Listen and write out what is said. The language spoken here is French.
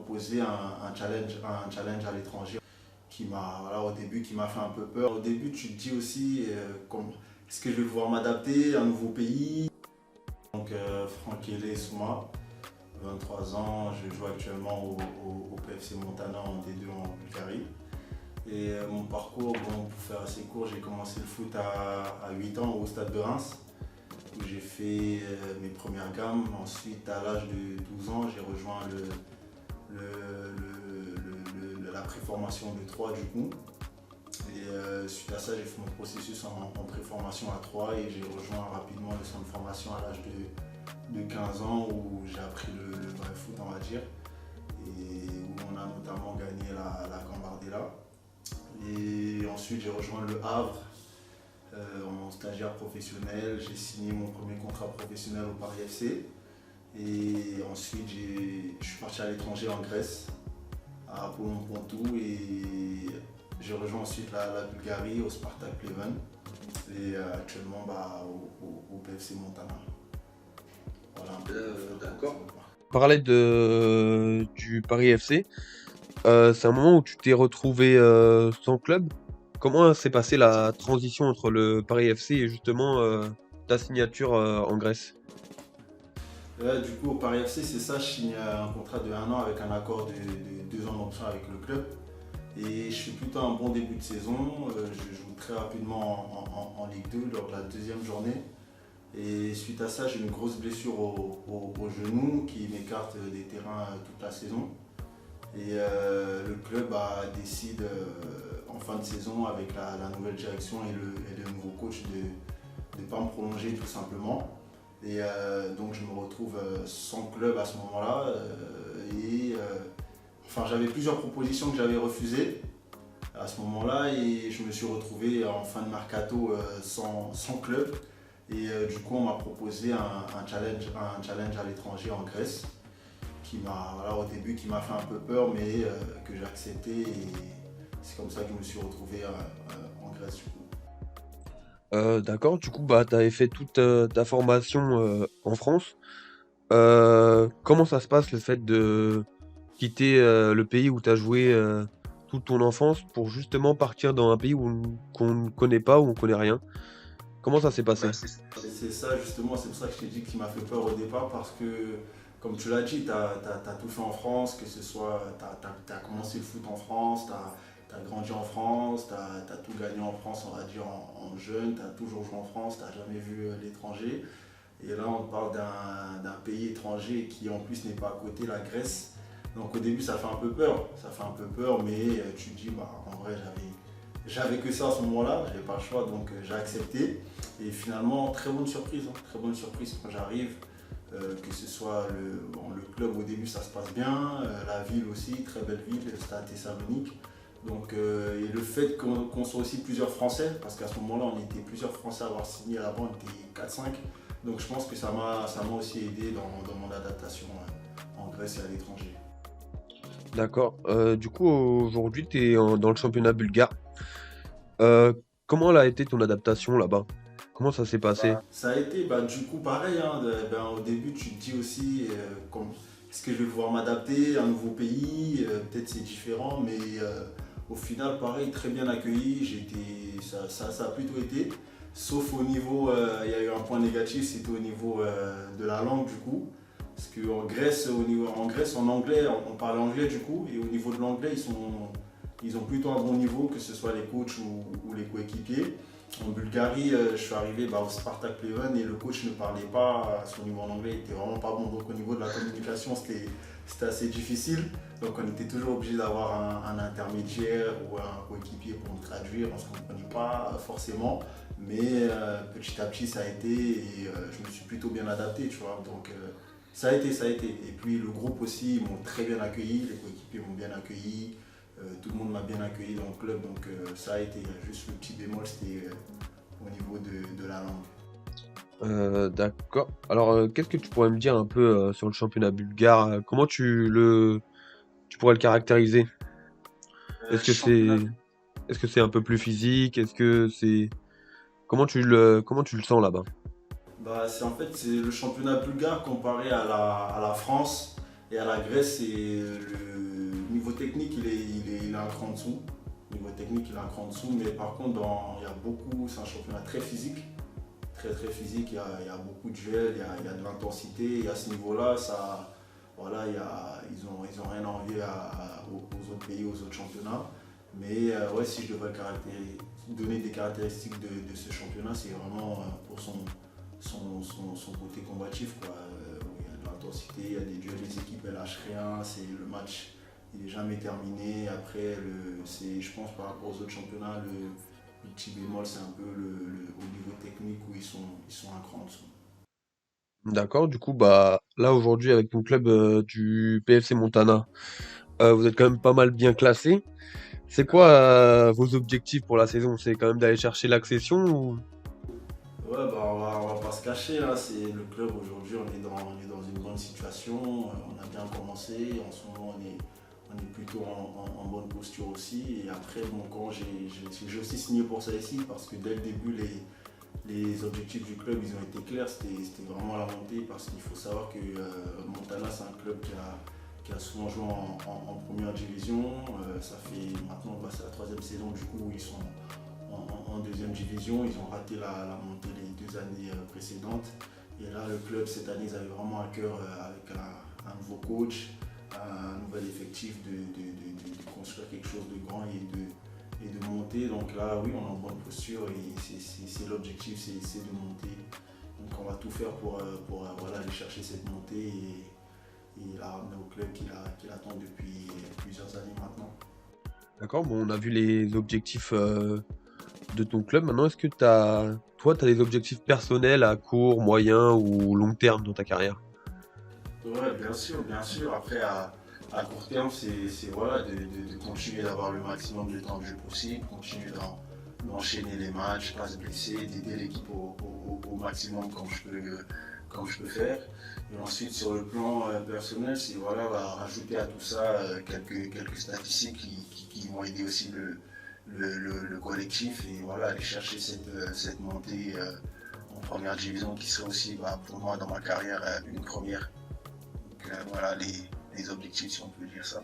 proposé un challenge à l'étranger qui m'a, voilà, au début, qui m'a fait un peu peur. Au début, tu te dis aussi, est-ce que je vais pouvoir m'adapter à un nouveau pays? Donc, Frankele Souma, 23 ans, je joue actuellement au PFC Montana en D2 en Bulgarie. Et mon parcours, bon, pour faire assez court, j'ai commencé le foot à 8 ans au stade de Reims, où j'ai fait mes premières gammes. Ensuite, à l'âge de 12 ans, j'ai rejoint la préformation de 3 du coup. Et suite à ça, j'ai fait mon processus en préformation à 3 et j'ai rejoint rapidement le centre de formation à l'âge de 15 ans où j'ai appris le vrai foot, on va dire, et où on a notamment gagné la Gambardella. Et ensuite, j'ai rejoint le Havre en stagiaire professionnel. J'ai signé mon premier contrat professionnel au Paris FC. Et ensuite, je suis parti à l'étranger en Grèce, à Apollon-Pontou. Et j'ai rejoint ensuite la Bulgarie, au Spartak Pleven. Et actuellement au PFC Montana. Voilà un peu pour faire D'accord. ça. Parlais du Paris FC. C'est un moment où tu t'es retrouvé sans club. Comment s'est passée la transition entre le Paris FC et justement ta signature en Grèce? Là, du coup, au Paris FC, c'est ça, je signe un contrat de 1 an avec un accord de 2 ans d'option avec le club. Et je fais plutôt un bon début de saison. Je joue très rapidement en Ligue 2 lors de la deuxième journée. Et suite à ça, j'ai une grosse blessure au genou qui m'écarte des terrains toute la saison. Et le club décide en fin de saison avec la nouvelle direction et le nouveau coach de ne pas me prolonger tout simplement. Et donc je me retrouve sans club à ce moment-là. Enfin, j'avais plusieurs propositions que j'avais refusées à ce moment-là et je me suis retrouvé en fin de mercato sans club. Et du coup, on m'a proposé un challenge à l'étranger en Grèce qui m'a, voilà, au début, qui m'a fait un peu peur, mais que j'ai accepté. Et c'est comme ça que je me suis retrouvé en Grèce. Du coup. D'accord, du coup, bah, tu avais fait toute ta formation en France. Comment ça se passe le fait de quitter le pays où tu as joué toute ton enfance pour justement partir dans un pays qu'on ne connaît pas, où on connaît rien? Comment ça s'est passé? C'est ça justement, c'est pour ça que je t'ai dit qu'il m'a fait peur au départ parce que, comme tu l'as dit, tu as tout fait en France, que ce soit, tu as commencé le foot en France, tu as grandi en France, tu as tout gagné en France, on va dire, en jeune, tu as toujours joué en France, tu n'as jamais vu l'étranger. Et là, on parle d'un pays étranger qui en plus n'est pas à côté, la Grèce. Donc au début, ça fait un peu peur, mais tu te dis, bah, en vrai, j'avais que ça à ce moment-là, j'avais pas le choix, donc j'ai accepté. Et finalement, très bonne surprise, hein, très bonne surprise quand j'arrive, que ce soit le club au début, ça se passe bien, la ville aussi, très belle ville, le Stade Thessalonique. Donc, et le fait qu'on soit aussi plusieurs Français, parce qu'à ce moment-là, on était plusieurs Français à avoir signé là-bas, on était 4-5. Donc je pense que ça m'a aussi aidé dans mon adaptation en Grèce et à l'étranger. D'accord. Du coup, aujourd'hui, tu es dans le championnat bulgare. Euh, Comment elle a été ton adaptation là-bas? Comment ça s'est passé? Ça a été, du coup, pareil. Hein, au début, tu te dis aussi, est-ce que je vais pouvoir m'adapter à un nouveau pays? Peut-être c'est différent, mais au final, pareil, très bien accueilli. Ça a plutôt été. Sauf au niveau, il y a eu un point négatif, c'était au niveau de la langue du coup. Parce qu'en Grèce, en Grèce, en anglais, on parle anglais du coup, et au niveau de l'anglais, ils ont plutôt un bon niveau, que ce soit les coachs ou les coéquipiers. En Bulgarie, je suis arrivé au Spartak Pleven et le coach ne parlait pas, son niveau en anglais était vraiment pas bon. Donc au niveau de la communication, c'était assez difficile. Donc on était toujours obligé d'avoir un intermédiaire ou un coéquipier pour nous traduire. On ne se comprenait pas forcément. Mais petit à petit, ça a été et je me suis plutôt bien adapté, tu vois. Donc ça a été, ça a été. Et puis le groupe aussi, ils m'ont très bien accueilli, les coéquipiers m'ont bien accueilli. Tout le monde m'a bien accueilli dans le club, donc ça a été juste le petit bémol, c'était au niveau de la langue. D'accord. Alors, qu'est-ce que tu pourrais me dire un peu sur le championnat bulgare? Comment tu pourrais le caractériser? Est-ce que est-ce que c'est un peu plus physique? Comment tu le sens là-bas? C'est le championnat bulgare comparé à la France et à la Grèce, c'est niveau technique, il est un cran en dessous. Niveau technique, il est un cran en dessous, mais par contre, il y a beaucoup, c'est un championnat très physique. Très très physique, il y a beaucoup de duels, il y a de l'intensité. Et à ce niveau-là, voilà, ils ont rien à envier aux autres pays, aux autres championnats. Mais ouais, si je devrais donner des caractéristiques de ce championnat, c'est vraiment pour son côté combatif, quoi. Il y a de l'intensité, il y a des duels, les équipes elles lâchent rien, c'est le match, il n'est jamais terminé. Après, je pense par rapport aux autres championnats, le petit bémol, c'est un peu au niveau technique où ils sont un cran en dessous. D'accord, du coup, bah là aujourd'hui avec ton club du PFC Montana, vous êtes quand même pas mal bien classé. C'est quoi vos objectifs pour la saison? C'est quand même d'aller chercher l'accession ou... Ouais, bah on va pas se cacher, là, c'est le club aujourd'hui, on est dans une bonne situation, on a bien commencé, en ce moment on est plutôt en bonne posture aussi. Et après, bon, quand j'ai aussi signé pour ça ici, parce que dès le début, les objectifs du club, ils ont été clairs, c'était vraiment la montée, parce qu'il faut savoir que Montana, c'est un club qui a souvent joué en première division. Ça fait maintenant, bah, c'est la troisième saison du coup où ils sont en deuxième division. Ils ont raté la montée les 2 années précédentes. Et là, le club, cette année, ils avaient vraiment à cœur, avec un nouveau coach, un nouvel effectif, de construire quelque chose de grand et de monter. Donc là, oui, on est en bonne posture et c'est l'objectif, c'est de monter. Donc on va tout faire pour voilà, aller chercher cette montée et la ramener au club qui l'attend depuis plusieurs années maintenant. D'accord, bon, on a vu les objectifs de ton club. Maintenant, est-ce que toi, tu as des objectifs personnels à court, moyen ou long terme dans ta carrière? Ouais, bien sûr, bien sûr. Après, à court terme, c'est voilà, de continuer d'avoir le maximum de temps de jeu possible, continuer d'enchaîner les matchs, pas se blesser, d'aider l'équipe au maximum comme je peux faire. Et ensuite, sur le plan personnel, c'est voilà, va rajouter à tout ça quelques statistiques qui vont aider aussi le collectif et voilà, aller chercher cette montée en première division qui serait aussi bah, pour moi dans ma carrière une première. Donc voilà les objectifs si on peut dire ça.